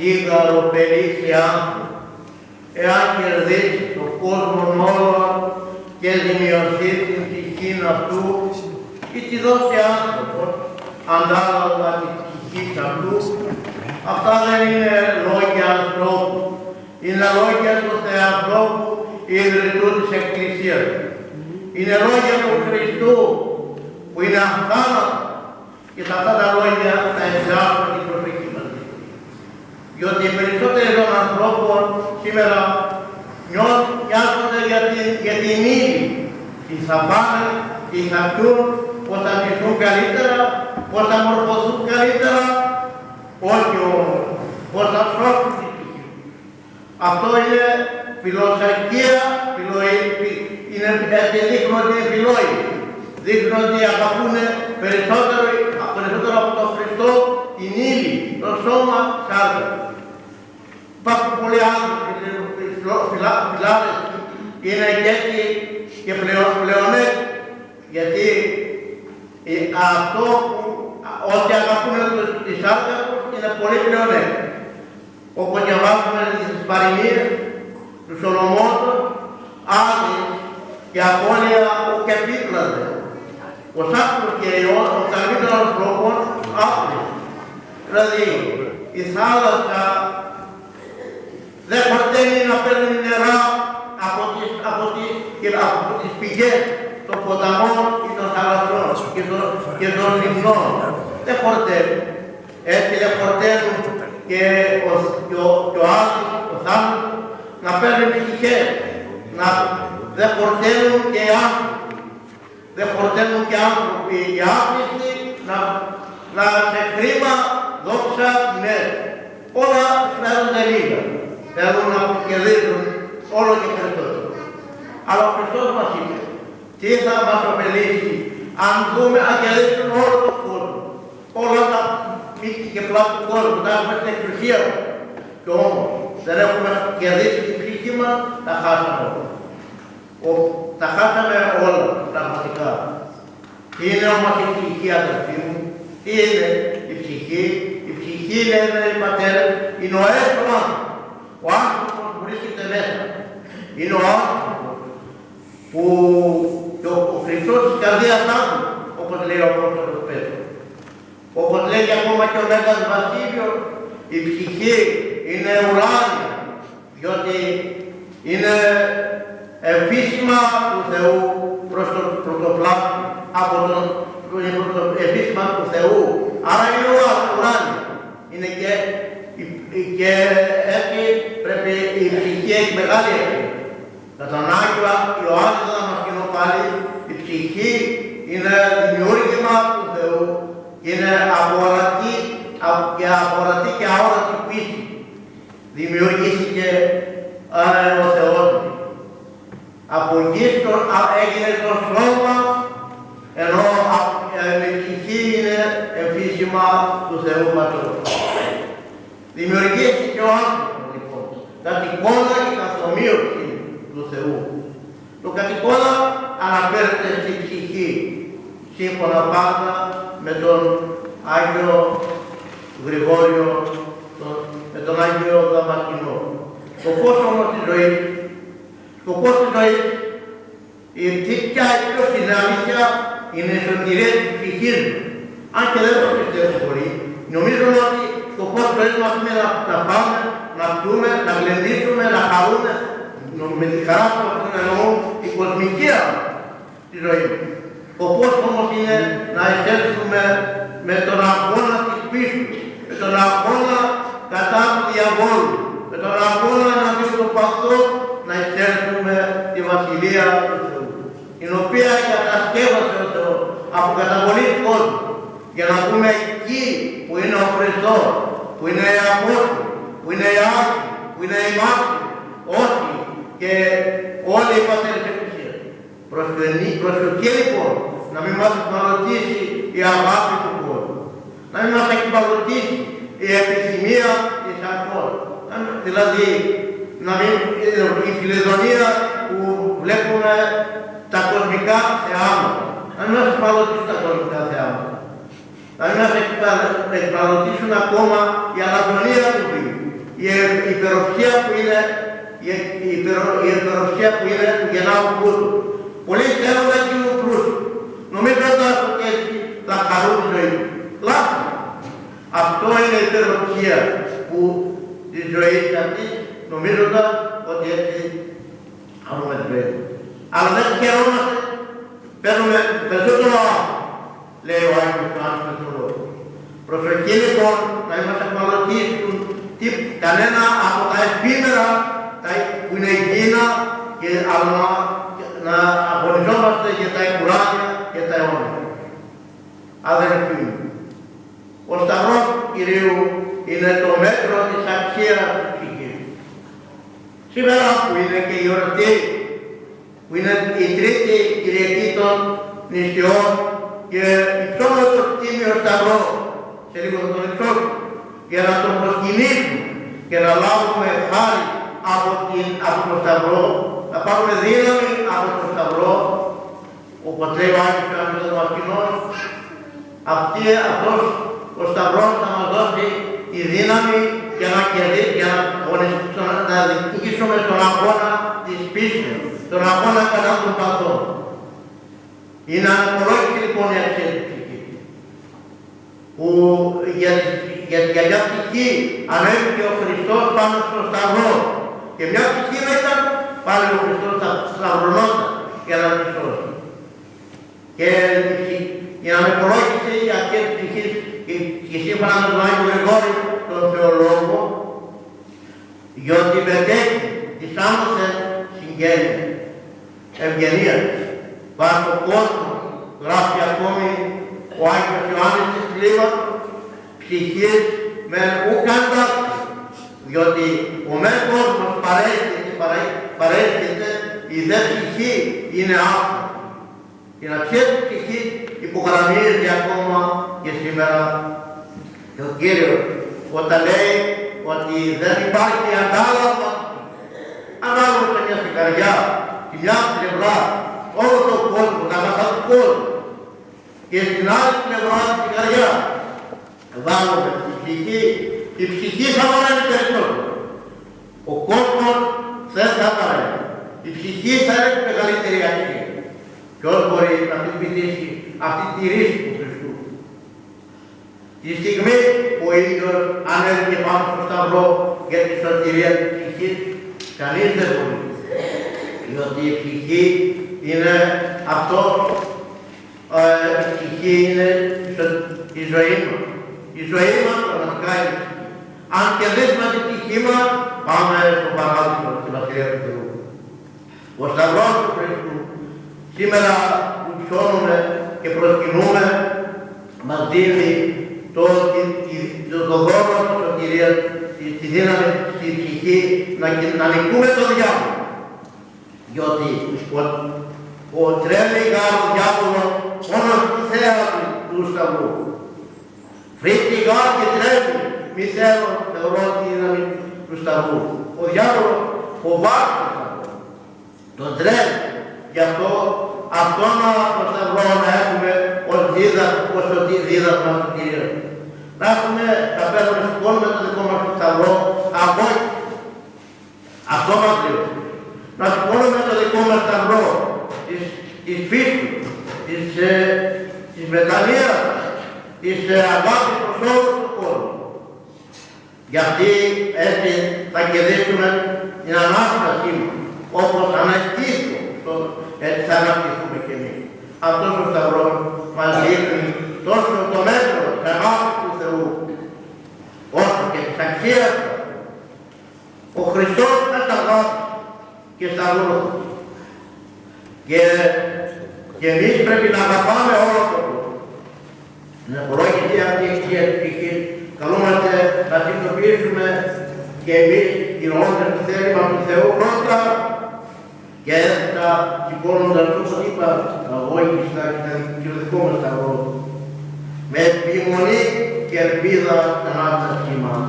Φίγαρο περίσσια άνθρωπο, εάν κερδίσει τον κόσμο όλο και δημιουργήσει την ψυχή αυτού ή τη δώσει άνθρωπος ανάλογα της ψυχής αυτού, αυτά δεν είναι λόγια ανθρώπου, είναι λόγια του Θεανθρώπου ιδρυτού της Εκκλησίας. Είναι λόγια του Χριστού που είναι αθάνατο και σε αυτά τα λόγια θα εστιάσουμε την προσοχή μας. Διότι οι περισσότεροι των ανθρώπων σήμερα νοιάζονται για την ύλη. Τι θα πάνε, τι θα πιούν, πώς θα ζήσουν καλύτερα, πώς θα μορφωθούν καλύτερα, όχι όμως, πώς θα σώσουν τη ψυχή. Αυτό είναι φιλοσοφία, είναι έτσι δείχνουν ότι είναι φιλόοι. Δείχνουν ότι αγαπούν περισσότερο από τον Χριστό την ύλη, το σώμα της άλλης. Υπάρχουν πολλοί άνθρωποι, φιλάδες, είναι και έτσι και πλεονές, γιατί αυτό ότι αγαπούν τις άλλες είναι πολύ πλεονές. Όπως διαβάζουμε στις παροιμίες του Σολομώντος, άλλοι και απώλεια και επίπλατε. Ο Σάκρος και ο καλύτερος ανθρώπων άφρης. Δηλαδή, η θάλασσα δεν χορταίνει να παίρνει νερά από τις πηγές των ποταμών ή των θαλασσών και των λιμνών. Δεν χορταίνει. Έτσι δεν χορταίνουν και ο άλλος, ο θάλασσος, να παίρνει ψυχές. Δεν χορταίνουν και οι άνθρωποι. Δεν χορταίνουν και άνθρωποι. Οι άφριστοι να σε κρίμα δόξα ναι. Όλα φέρονται λίγα. Θέλουν να κερδίζουν όλο και περισσότερο. Αλλά ο Χριστός μας είπε, τι θα μας ωφελήσει αν δούμε να κερδίσουν όλο τον κόσμο. Όλα τα μύτη και πλάτη του κόσμου, τα έχουμε στην εξουσία μας. Και όμως δεν έχουμε κερδίσει την ψυχή μας, τα χάσαμε όλα. Τα χάσαμε όλα πραγματικά. Τι είναι όμως η ψυχή, αδελφοί μου, τι είναι η ψυχή? Η ψυχή, λένε οι πατέρες, είναι ο έστω άνθρωπος. Ο άνθρωπος που βρίσκεται μέσα. Είναι ο άνθρωπος που ο Χριστός της καρδίας άνθρωπο, όπως λέει ο Απόστολος Πέτρος. Όπως λέει ακόμα και ο Μέγας Βασίλειος, η ψυχή είναι ουράνια, διότι είναι επίσημα του Θεού προς το πρωτοπλάσμα, από τον επίσημα του Θεού. Άρα είναι ουράνια. Είναι και έτσι πρέπει η ψυχή έχει μεγάλη ευθύνη. Με τον Άγιο Ιωάννη θα μας κοινώ πάλι, η ψυχή είναι δημιούργημα του Θεού. Είναι αποορατή και αόρατη πίστη. Δημιουργήθηκε ο Θεός. Από γης έγινε το σώμα, ενώ η ψυχή είναι εμφύσιμα του Θεού Πατρός. Δημιουργήθηκε ο άνθρωπος, λοιπόν, κατ' εικόνα και καθ' ομοίωση του Θεού. Το κατ' εικόνα αναφέρεται στην ψυχή, σύμφωνα πάντα με τον Άγιο Γρηγόριο, με τον Άγιο Δαμασκηνό. Σκοπός όμως της ζωής, ποια είναι αλήθεια, είναι η σωτηρία της ψυχής μας. Αν και δεν το πιστεύω πολύ, νομίζουμε ότι σκοπός της ζωής μας είναι να πάμε, να πιούμε, να γλεντήσουμε, να χαρούμε, με τη χαρά που εννοούν η κοσμική τη ζωή. Σκοπός όμως είναι να εισέλθουμε με τον αγώνα της πίστης, με τον αγώνα κατά του διαβόλου, με τον αγώνα εναντίον του παθού, να εισέλθουμε τη Βασιλεία του Θεού, την οποία κατασκεύασε ο Θεός από καταβολή του κόσμου, για να πούμε εκεί που είναι ο Χριστός, που είναι οι Απόστολοι, που είναι οι Άγιοι, που είναι οι μάρτυρες, όσοι και όλοι οι πατέρες της Εκκλησίας. Προσοχή λοιπόν, να μην μας εκμαλωτήσει η αγάπη του κόσμου, να μην μας εκμαλωτήσει η επιθυμία της αρκός, δηλαδή η φιλεδονία που βλέπουμε τα κοσμικά θεάματα, να μην μας εκμαλωτήσει τα κοσμικά θεάματα. να μην μας εκπλανωτήσουν ακόμα η ανατολία του βίου, η υπεροψία που είναι, του γεννάου πλούτου. Πολλοί θέλουν να γίνουν πλούσιοι, νομίζοντας ότι έτσι θα χαρούν τη ζωή τους. Λάθος. Αυτό είναι η υπεροψία που τη ζωή αυτής, νομίζοντας ότι έτσι χαρούμε τη ζωή τους. Αλλά δεν χαιρόμαστε, παίρνουμε περισσότερο, λέει ο Άγιος Ιωάννης Χριστοδούλου. Προσοχή λοιπόν να είμαστε εκμαλωτήσουν κανένα από τα επίμερα που είναι εκείνα και να αγωνιζόμαστε για τα εκουράδια και τα αιώνια. Αδελφοί μου, ο Σταυρός του Κυρίου είναι το μέτρο της αξίας της ψυχής. Σήμερα που είναι και η γιορτή, που είναι η τρίτη Κυριακή των νηστειών και υψώνω το τίμιο Σταυρό, σε λίγο θα τον υψώσω, για να τον προσκυνήσουμε και να λάβουμε χάρη από τον Σταυρό, να πάρουμε δύναμη από τον Σταυρό, όπως λέει ο Άγιος Ιωάννης ο Δαμασκηνός, αυτός ο Σταυρός θα μας δώσει τη δύναμη για να διεκδικήσουμε στον αγώνα της πίστης, στον αγώνα κατά των παθών. Είναι αναπολόγηση λοιπόν η αξία της ψυχής, που για μια ψυχή ανέβηκε ο Χριστός πάνω στον Σταυρό και μια ψυχή μετά πάλι ο Χριστός σταυρωνόταν για να τη σώσει. Και η αναπολόγηση η αξία της ψυχής και σύμφωνα με τον Άγιο Γρηγόρη τον Θεολόγο, διότι μετέχει της άμεσης συγγένειας, ευγενίας, βάσει ο κόσμος, γράφει ακόμη ο Άγιος Ιωάννης της κλίματος, ψυχής με ουκάντα, διότι ο μεν κόσμος παρέσχεται, η δε ψυχή είναι άφθονη. Την αξία της ψυχής υπογραμμίζεται ακόμα και σήμερα και ο Κύριος όταν λέει ότι δεν υπάρχει αντάλλαγμα ανάλογα μια σιγαριά, τη μια πλευρά, όλο τον κόσμο, τα μαθά του κόσμου και στην άλλη πλευρά τη σιγαριά βάλουμε τη ψυχή, η ψυχή θα βαραίνει περισσότερο. Ο κόσμος δεν θα βαραίνει. Η ψυχή θα έχει μεγαλύτερη αξία. Ποιος μπορεί να αμφισβητήσει αυτή τη ρίση του Χριστού. Τη στιγμή που ο ίδιος ανέβηκε πάνω στο Σταυρό για τη σωτηρία της ψυχής, κανείς δεν μπορεί. Διότι η ψυχή είναι αυτό, η ψυχή είναι η ζωή μας. Η ζωή μας πραγματικά είναι η ψυχή. Αν κερδίσουμε την ψυχή μας, πάμε στο παράδεισο στη Βασιλεία του Θεού. Ο Σταυρός του Χριστού σήμερα που ψώνουμε και προσκυνούμε μας δίνει το δώρο της σωτηρίας, τη δύναμη στη ψυχή να νικούμε τον διάβολο. Διότι ο τρέμει γάρος διάβολος μόνο στη θέα του Σταυρού. Φρίκει γάρος και τρέμει, μη θέλω, θεωρώ τη δύναμη του Σταυρού. Ο διάβολος φοβάται τον Σταυρό, τον τρέμει. Γι' αυτό το Σταυρό να έχουμε ως δίδασμα του Κυρίου. Να έχουμε, θα παίρνουμε σηκώνουμε το δικό μας Σταυρό, αγώγη. Αυτό μας λέει. Να σηκώνουμε το δικό μας Σταυρό, της πίστης, της μετανοίας, της αγάπης προς όλους του κόσμου. Γιατί έτσι θα κερδίσουμε την Ανάστασή μας, όπως αναστήσουμε. Έτσι θα αναπτυχθούμε κι εμείς. Αυτός ο Σταυρός μας δείχνει τόσο το μέτρο της αγάπης του Θεού, όσο και της αξίας του. Ο Χριστός είναι αγάπης και σταυρός. Και εμείς πρέπει να αγαπάμε όλο τον κόσμο. Στην απολόγηση αυτή της ψυχής καλούμαστε να συνειδητοποιήσουμε και εμείς τηρώντας το θέλημα του Θεού πρώτα και έπειτα σηκώνοντας όπως είπα αγώγιστα και το δικό μας Σταυρό με επιμονή και ελπίδα στην Ανάστασή μας.